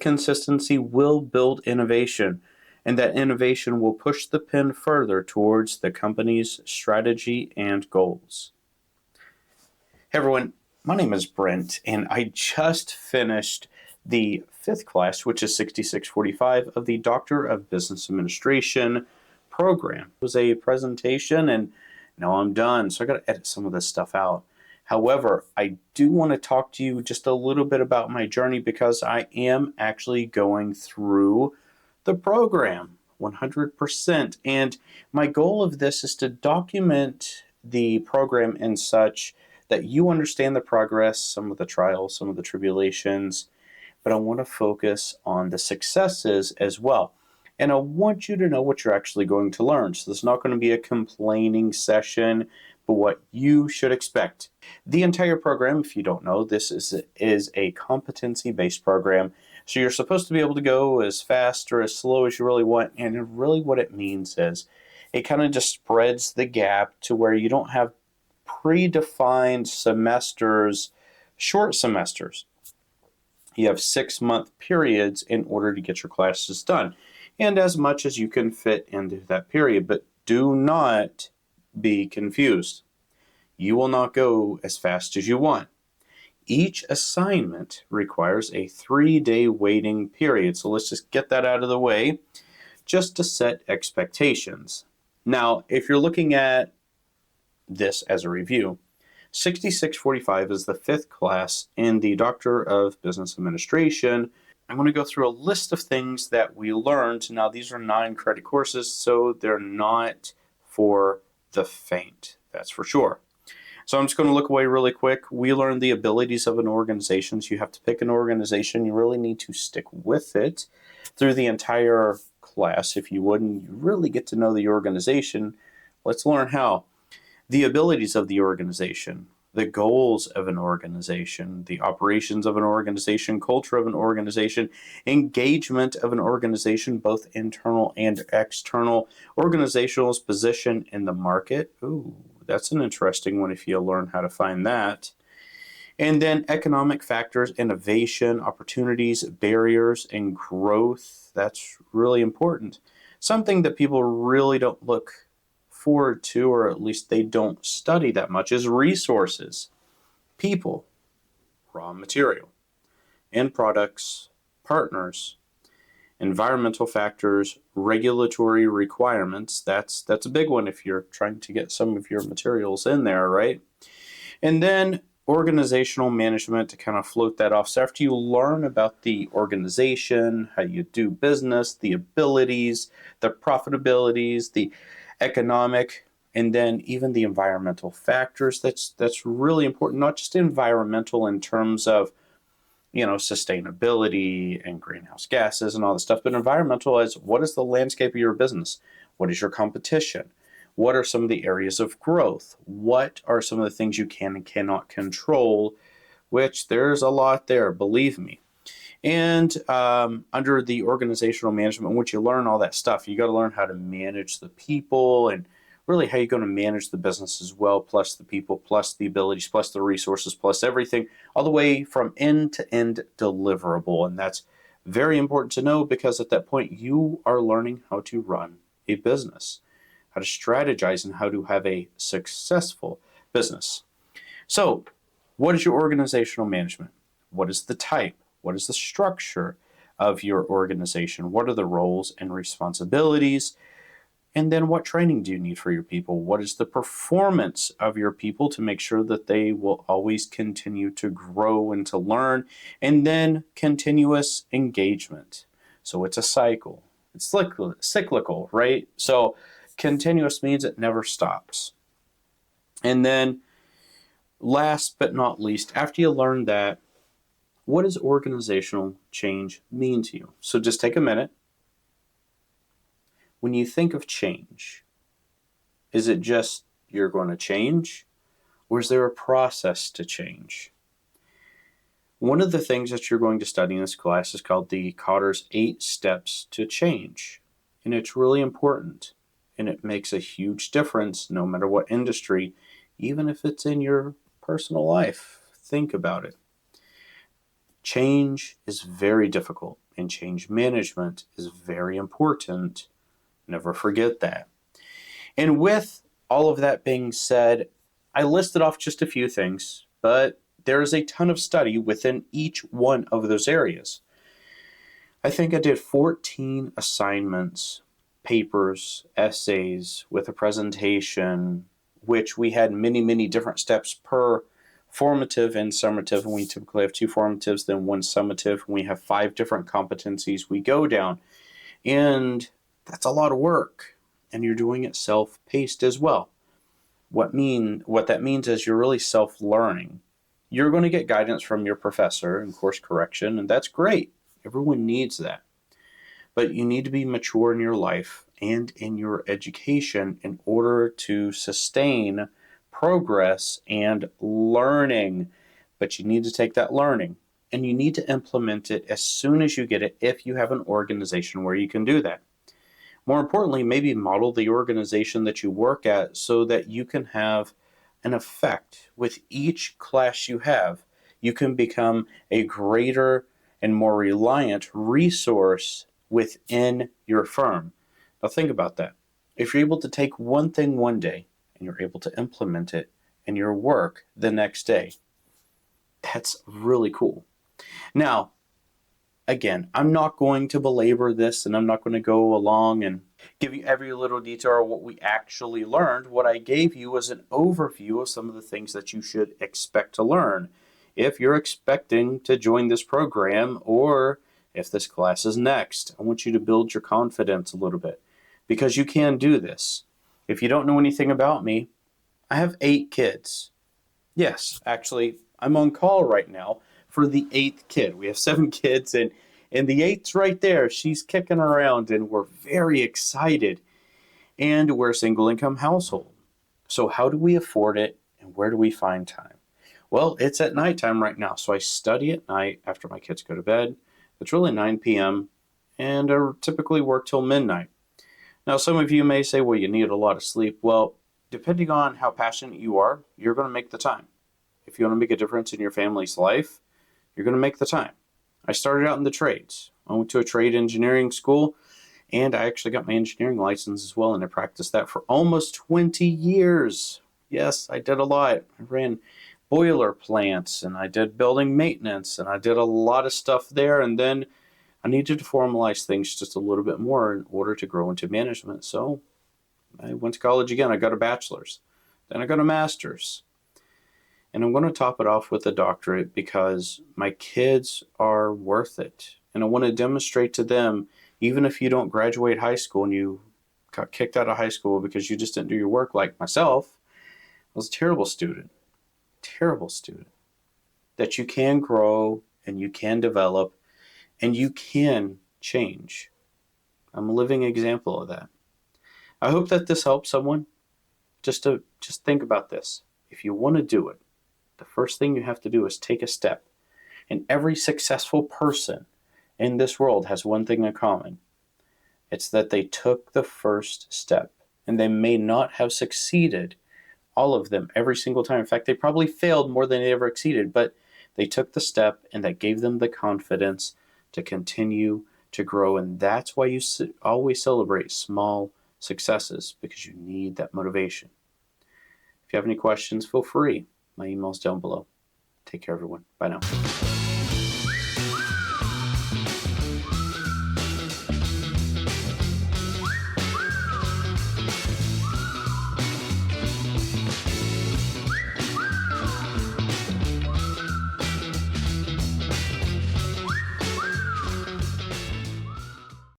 Consistency will build innovation, and that innovation will push the pen further towards the company's strategy and goals. Hey everyone, my name is Brent, and I just finished the 5th class, which is 6645 of the Doctor of Business Administration program. It was a presentation, and now I'm done, so I got to edit some of this stuff out. However, I do want to talk to you just a little bit about my journey because I am actually going through the program 100%. And my goal of this is to document the program in such that you understand the progress, some of the trials, some of the tribulations, but I want to focus on the successes as well. And I want you to know what you're actually going to learn. So this is not going to be a complaining session, but what you should expect. The entire program, if you don't know, this is a competency-based program. So you're supposed to be able to go as fast or as slow as you really want. And really what it means is it kind of just spreads the gap to where you don't have predefined semesters, short semesters. You have 6-month periods in order to get your classes done, and as much as you can fit into that period. But do not be confused. You will not go as fast as you want. Each assignment requires a 3-day waiting period. So let's just get that out of the way just to set expectations. Now, if you're looking at this as a review, 6645 is the 5th class in the Doctor of Business Administration. I'm going to go through a list of things that we learned. Now, these are 9-credit courses, so they're not for the faint, that's for sure. So I'm just going to look away really quick. We learned the abilities of an organization. So you have to pick an organization. You really need to stick with it through the entire class, if you would, and you really get to know the organization. Let's learn how. The abilities of the organization, the goals of an organization, the operations of an organization, culture of an organization, engagement of an organization, both internal and external, organizational's position in the market. Ooh, that's an interesting one if you learn how to find that. And then economic factors, innovation, opportunities, barriers, and growth. That's really important. Something that people really don't look forward to, or at least they don't study that much, is resources, people, raw material, end products, partners, environmental factors, regulatory requirements. That's a big one if you're trying to get some of your materials in there, right? And then organizational management to kind of float that off. So after you learn about the organization, how you do business, the abilities, the profitabilities, the economic, and then even the environmental factors, that's really important. Not just environmental in terms of, sustainability and greenhouse gases and all this stuff, but environmental as what is the landscape of your business? What is your competition? What are some of the areas of growth? What are some of the things you can and cannot control? Which there's a lot there, believe me. And under the organizational management, once you learn all that stuff, you got to learn how to manage the people and really how you're going to manage the business as well, plus the people, plus the abilities, plus the resources, plus everything, all the way from end-to-end deliverable. And that's very important to know because at that point, you are learning how to run a business, how to strategize, and how to have a successful business. So what is your organizational management? What is the type? What is the structure of your organization? What are the roles and responsibilities? And then what training do you need for your people? What is the performance of your people to make sure that they will always continue to grow and to learn? And then continuous engagement. So it's a cycle. It's cyclical, right? So continuous means it never stops. And then last but not least, after you learn that, what does organizational change mean to you? So just take a minute. When you think of change, is it just you're going to change, or is there a process to change? One of the things that you're going to study in this class is called the Cotter's 8 Steps to Change, and it's really important, and it makes a huge difference no matter what industry, even if it's in your personal life. Think about it. Change is very difficult, and change management is very important. Never forget that. And with all of that being said, I listed off just a few things, but there is a ton of study within each one of those areas. I think I did 14 assignments, papers, essays with a presentation, which we had many, many different steps per formative and summative, and we typically have 2 formatives, then 1 summative, and we have 5 different competencies we go down. And that's a lot of work, and you're doing it self-paced as well. What that means is you're really self-learning. You're going to get guidance from your professor and course correction, and that's great. Everyone needs that. But you need to be mature in your life and in your education in order to sustain progress and learning. But you need to take that learning and you need to implement it as soon as you get it if you have an organization where you can do that. More importantly, maybe model the organization that you work at so that you can have an effect with each class you have. You can become a greater and more reliant resource within your firm. Now think about that. If you're able to take one thing one day and you're able to implement it in your work the next day, that's really cool. Now, again, I'm not going to belabor this and I'm not going to go along and give you every little detail of what we actually learned. What I gave you was an overview of some of the things that you should expect to learn. If you're expecting to join this program or if this class is next, I want you to build your confidence a little bit because you can do this. If you don't know anything about me, I have 8 kids. Yes, actually, I'm on call right now for the 8th kid. We have 7 kids and the 8th's right there. She's kicking around and we're very excited. And we're a single income household. So how do we afford it and where do we find time? Well, it's at nighttime right now. So I study at night after my kids go to bed. It's really 9 p.m. and I typically work till midnight. Now, some of you may say, well, you need a lot of sleep. Well, depending on how passionate you are, you're going to make the time. If you want to make a difference in your family's life, you're going to make the time. I started out in the trades. I went to a trade engineering school, and I actually got my engineering license as well, and I practiced that for almost 20 years. Yes, I did a lot. I ran boiler plants, and I did building maintenance, and I did a lot of stuff there, and then I needed to formalize things just a little bit more in order to grow into management. So I went to college again. I got a bachelor's. Then I got a master's. And I'm going to top it off with a doctorate because my kids are worth it. And I want to demonstrate to them, even if you don't graduate high school and you got kicked out of high school because you just didn't do your work like myself, I was a terrible student, that you can grow and you can develop and you can change. I'm a living example of that. I hope that this helps someone. Just think about this. If you want to do it, the first thing you have to do is take a step. And every successful person in this world has one thing in common. It's that they took the first step. And they may not have succeeded, all of them, every single time. In fact, they probably failed more than they ever succeeded. But they took the step and that gave them the confidence to continue to grow. And that's why you always celebrate small successes, because you need that motivation. If you have any questions, feel free. My email's down below. Take care, everyone. Bye now.